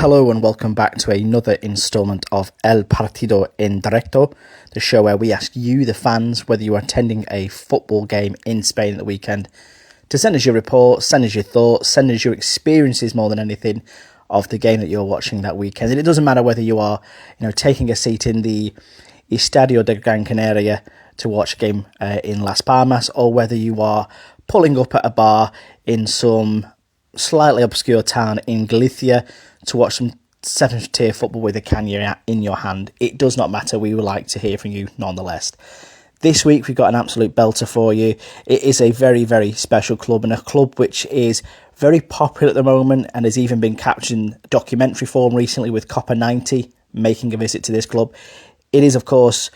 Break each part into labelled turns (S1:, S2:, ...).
S1: Hello and welcome back to another instalment of El Partido En Directo, the show where we ask you, the fans, whether you are attending a football game in Spain at the weekend, to send us your reports, send us your thoughts, send us your experiences more than anything of the game that you're watching that weekend. And it doesn't matter whether you are, taking a seat in the Estadio de Gran Canaria to watch a game in Las Palmas, or whether you are pulling up at a bar in some slightly obscure town in Galicia to watch some 7th tier football with a can in your hand. It does not matter. We would like to hear from you nonetheless. This week we've got an absolute belter for you. It is a very, very special club, and a club which is very popular at the moment and has even been captured in documentary form recently with Copa 90 making a visit to this club. It is, of course,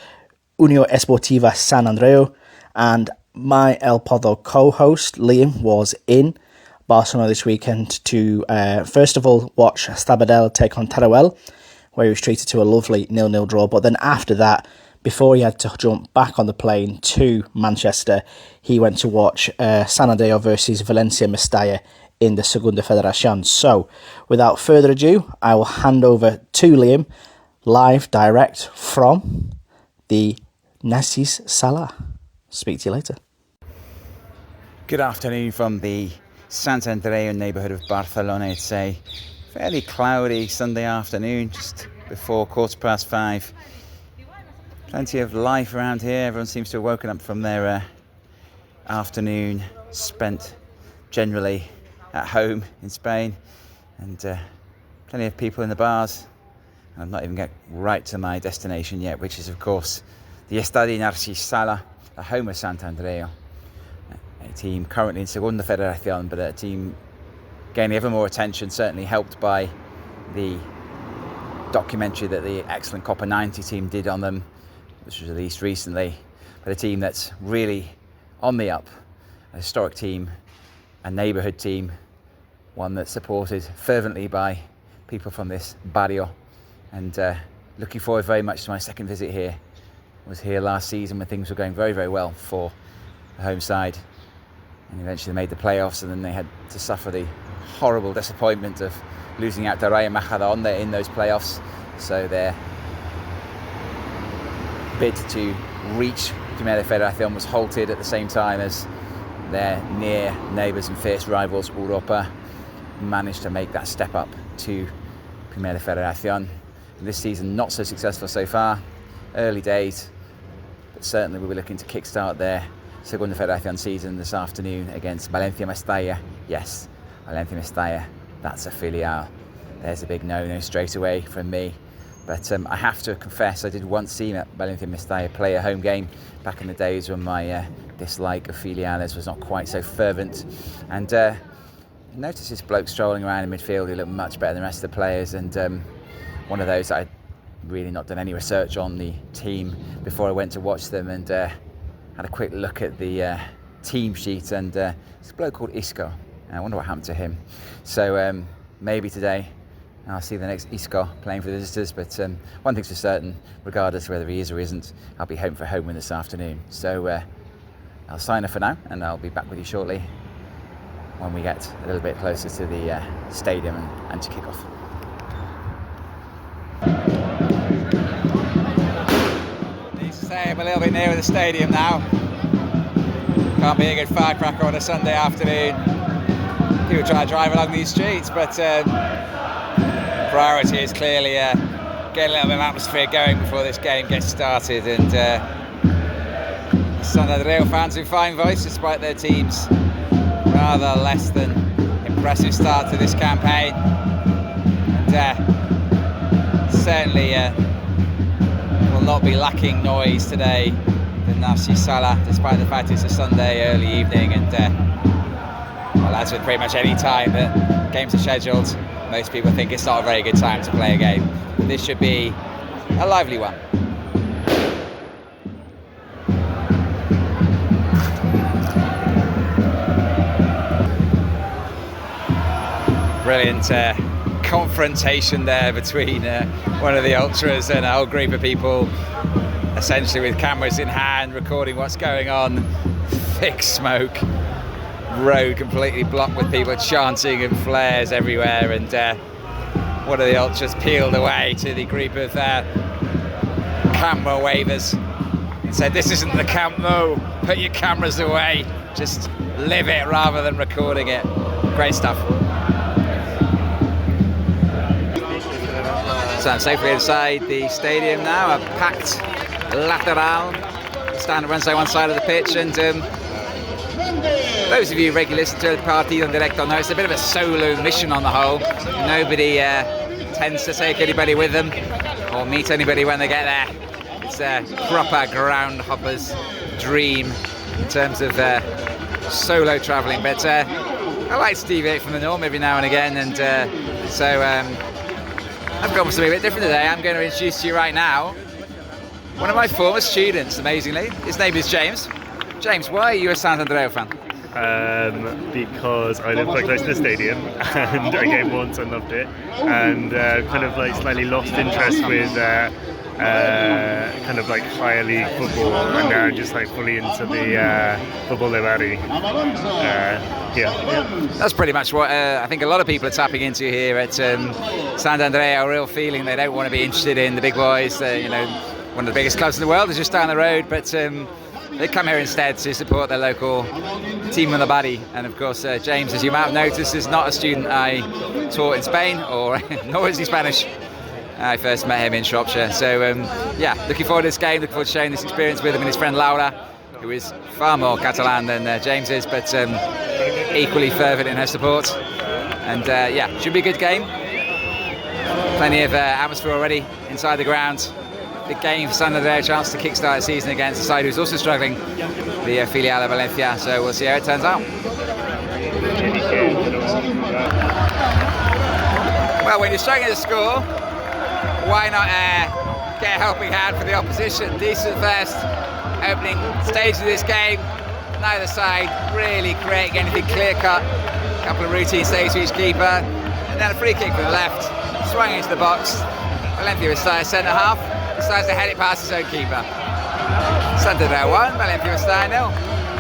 S1: Unio Esportiva Sant Andreu, and my El Podo co-host Liam was in Barcelona this weekend to first of all watch Sabadell take on Teruel, where he was treated to a lovely 0-0 draw. But then after that, before he had to jump back on the plane to Manchester, he went to watch Sant Andreu versus Valencia Mestalla in the Segunda Federacion. So, without further ado, I will hand over to Liam, live direct from the Narcís Sala. Speak to you later.
S2: Good afternoon from the Sant Andreu neighbourhood of Barcelona. It's a fairly cloudy Sunday afternoon, just before 5:15. Plenty of life around here. Everyone seems to have woken up from their afternoon spent generally at home in Spain, and plenty of people in the bars. And I've not even got right to my destination yet, which is of course the Estadio Narcís Sala, the home of Sant Andreu. A team currently in Segunda Federacion, but a team gaining ever more attention, certainly helped by the documentary that the excellent Copa 90 team did on them, which was released recently. But a team that's really on the up, a historic team, a neighbourhood team, one that's supported fervently by people from this barrio. And looking forward very much to my second visit here. I was here last season when things were going very, very well for the home side, and eventually made the playoffs, and then they had to suffer the horrible disappointment of losing out to Rayo Majadahonda in those playoffs. So their bid to reach Primera Federación was halted at the same time as their near neighbours and fierce rivals Europa managed to make that step up to Primera Federación. And this season not so successful so far, early days, but certainly we'll be looking to kickstart their Segunda Federacion season this afternoon against Valencia Mestalla. Yes, Valencia Mestalla, that's a filial. There's a big no-no straight away from me. But I have to confess, I did once see Valencia Mestalla play a home game back in the days when my dislike of filiales was not quite so fervent. And noticed this bloke strolling around in midfield. He looked much better than the rest of the players, and one of those I'd really not done any research on the team before I went to watch them, and had a quick look at the team sheet, and this bloke called Isco. I wonder what happened to him. So maybe today I'll see the next Isco playing for the visitors, but one thing's for certain, regardless of whether he is or isn't, I'll be home for a home win this afternoon. So I'll sign off for now, and I'll be back with you shortly when we get a little bit closer to the stadium and to kick off.
S3: I'm a little bit nearer the stadium now. Can't be a good firecracker on a Sunday afternoon. People try to drive along these streets, but priority is clearly get a little bit of atmosphere going before this game gets started. And Sant Andreu fans who find voice despite their team's rather less than impressive start to this campaign. And certainly will not be lacking noise today in Narcís Sala, despite the fact it's a Sunday early evening, and well, as with pretty much any time that games are scheduled, most people think it's not a very good time to play a game. But this should be a lively one. Brilliant confrontation there between one of the ultras and a whole group of people, essentially with cameras in hand, recording what's going on. Thick smoke, road completely blocked with people chanting and flares everywhere, and one of the ultras peeled away to the group of camera wavers and said, "This isn't the Camp Nou, put your cameras away, just live it rather than recording it." Great stuff. So I'm safely inside the stadium now, a packed lateral, stand on one side of the pitch, and those of you regularly listen to Partido En Directo know it's a bit of a solo mission on the whole. Nobody tends to take anybody with them or meet anybody when they get there. It's a proper ground hopper's dream in terms of solo travelling, but I like to deviate from the norm every now and again, and so I've gone for something a bit different today. I'm going to introduce to you right now one of my former students, amazingly. His name is James. James, why are you a Sant Andreu fan?
S4: Because I live quite close to the stadium and I came once and loved it, and kind of like slightly lost interest with kind of like higher league football, and now just like fully into the football de Bari. Yeah.
S3: That's pretty much what I think a lot of people are tapping into here at Sant Andreu, a real feeling they don't want to be interested in the big boys. You know, one of the biggest clubs in the world is just down the road, but they come here instead to support their local team in the Bari. And of course, James, as you might have noticed, is not a student I taught in Spain, or nor is he Spanish. I first met him in Shropshire. So yeah, looking forward to this game, looking forward to sharing this experience with him and his friend Laura, who is far more Catalan than James is, but equally fervent in her support. And yeah, should be a good game. Plenty of atmosphere already inside the ground. Big game for Sant Andreu, chance to kickstart the season against a side who's also struggling, the filial of Valencia. So we'll see how it turns out. Well, when you're struggling to score, why not get a helping hand for the opposition? Decent first opening stage of this game. Neither side really creating anything clear-cut. A couple of routine saves for each keeper, and then a free kick from the left, swung into the box. Valencia Mestalla centre half decides to head it past his own keeper. Sant Andreu 1, Valencia Mestalla 0.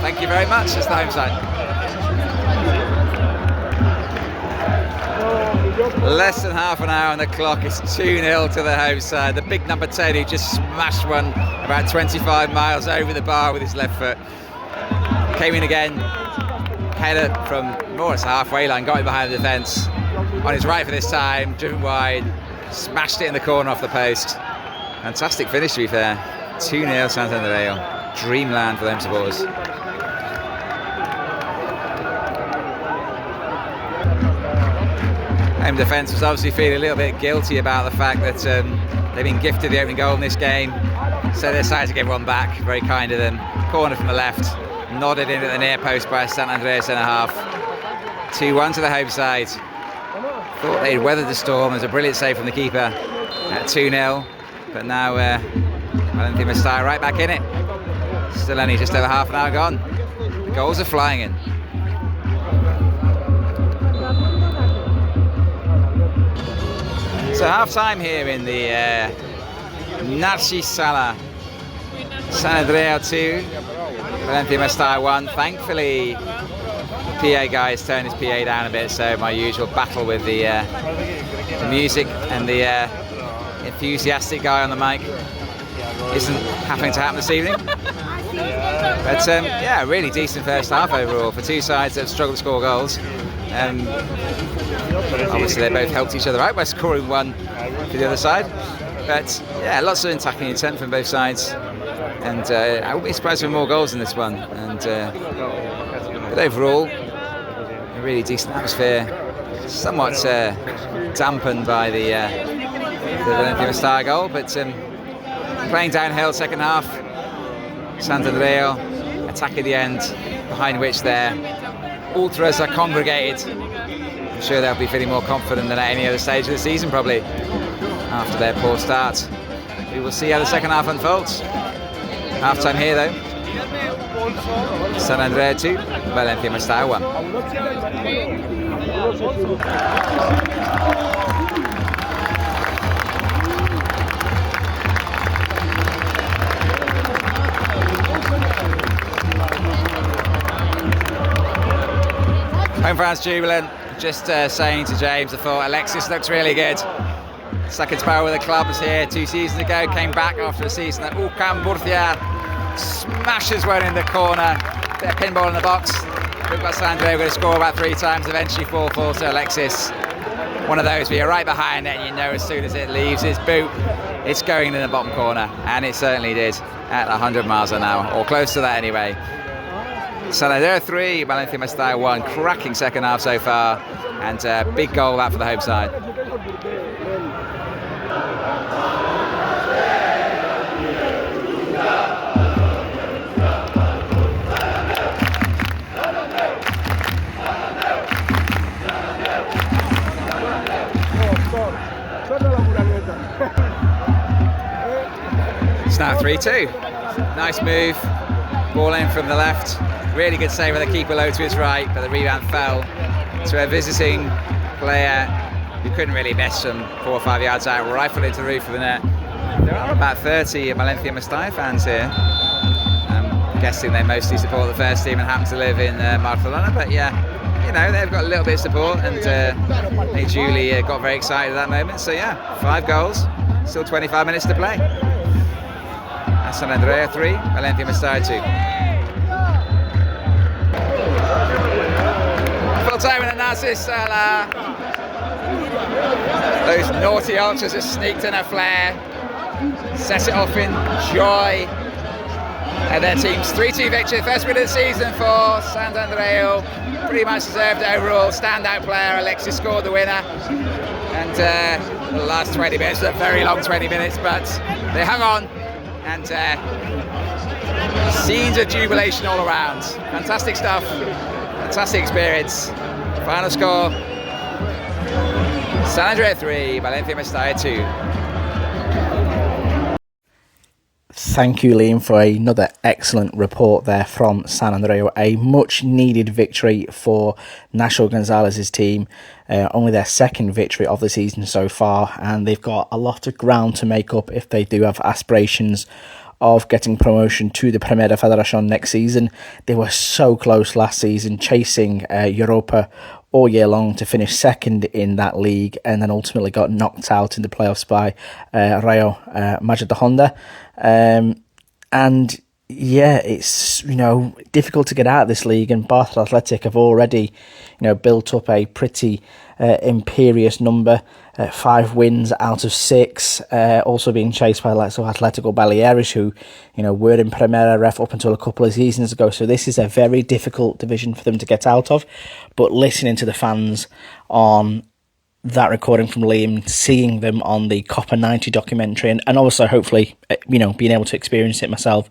S3: Thank you very much. It's the home side. Less than half an hour on the clock. It's 2-0 to the home side. The big number 10 who just smashed one about 25 miles over the bar with his left foot. Came in again, header from more or less halfway line, got him behind the defence. On his right for this time, driven wide, smashed it in the corner off the post. Fantastic finish, to be fair. 2-0 Sant Andreu. Dreamland for them supporters. Home defence was obviously feeling a little bit guilty about the fact that they've been gifted the opening goal in this game, so they decided to give one back. Very kind of them. Corner from the left, nodded in at the near post by Sant Andreu centre half. 2-1 to the home side. Thought they'd weathered the storm. There's a brilliant save from the keeper at 2-0, but now Valencia Mestalla right back in it. Still only just over half an hour gone. The goals are flying in. So half time here in the Narcís Sala. Sant Andreu 2, Valencia Mestalla 1. Thankfully, the PA guy has turned his PA down a bit, so my usual battle with the music and the enthusiastic guy on the mic isn't happening to happen this evening. But yeah, really decent first half overall for two sides that have struggled to score goals. Obviously they both helped each other out by scoring one for the other side, but yeah, lots of attacking intent from both sides, and I wouldn't be surprised for more goals in this one. And but overall, a really decent atmosphere, somewhat dampened by the Valencia Mestalla goal, but playing downhill second half. Sant Andreu attacking the end, behind which their ultras are congregated. I'm sure they'll be feeling more confident than at any other stage of the season, probably, after their poor start. We will see how the second half unfolds. Half time here, though. Sant Andreu 2, Valencia Mestalla 1. Home fans jubilant. Just saying to James, I thought Alexis looks really good. Second spell with the club was here 2 seasons ago, came back after a season at UCAM Murcia, smashes one in the corner, bit of pinball in the box. We've got Sant Andreu going to score about 3 times, eventually 4-4 to Alexis. One of those where you're right behind it and you know as soon as it leaves its boot, it's going in the bottom corner, and it certainly did at 100 miles an hour, or close to that anyway. Sant Andreu 3, Valencia Mestalla 1, cracking second half so far, and a big goal that for the home side. It's now 3-2. Nice move, ball in from the left. Really good save with the keeper low to his right, but the rebound fell to a visiting player who couldn't really miss from 4 or 5 yards out, rifled into the roof of the net. There are about 30 Valencia Mestalla fans here. I'm guessing they mostly support the first team and happen to live in Barcelona, but yeah, you know, they've got a little bit of support, and I think Julie got very excited at that moment. So yeah, 5 goals, still 25 minutes to play. Sant Andreu 3, Valencia Mestalla 2. Time in the Narcis Salah. Those naughty ultras have sneaked in a flare, set it off in joy, and their team's 3-2 victory, first win of the season for Sant Andreu. Pretty much deserved overall. Standout player Alexis scored the winner, and the last 20 minutes, a very long 20 minutes, but they hung on, and scenes of jubilation all around. Fantastic stuff, fantastic experience. Final score, Sant Andreu 3, Valencia Mestalla 2.
S1: Thank you, Liam, for another excellent report there from Sant Andreu. A much needed victory for Nacho Gonzalez's team. Only their second victory of the season so far, and they've got a lot of ground to make up if they do have aspirations of getting promotion to the Segunda Federacion next season. They were so close last season, chasing Europa all year long to finish second in that league, and then ultimately got knocked out in the playoffs by Rayo Majadahonda. And yeah, it's, you know, difficult to get out of this league, and Barcelona Athletic have already, you know, built up a pretty imperious number, 5 wins out of 6, also being chased by the likes of Atletico Baleares, who, you know, were in Primera Ref up until a couple of seasons ago. So this is a very difficult division for them to get out of. But listening to the fans on that recording from Liam, seeing them on the Copper 90 documentary, and also hopefully, you know, being able to experience it myself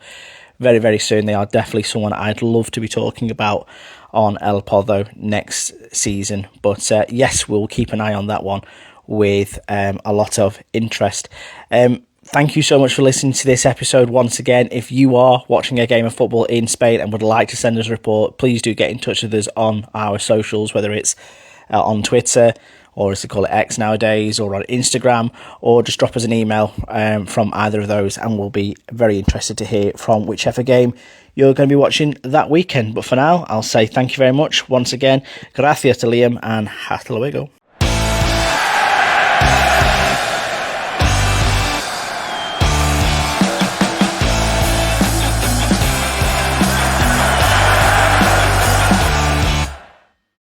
S1: very, very soon, they are definitely someone I'd love to be talking about on El Podo next season. But yes, we'll keep an eye on that one with a lot of interest. Thank you so much for listening to this episode once again. If you are watching a game of football in Spain and would like to send us a report, please do get in touch with us on our socials, whether it's on Twitter, or as they call it, X nowadays, or on Instagram, or just drop us an email from either of those, and we'll be very interested to hear from whichever game you're going to be watching that weekend. But for now, I'll say thank you very much once again. Gracias to Liam, and hasta luego.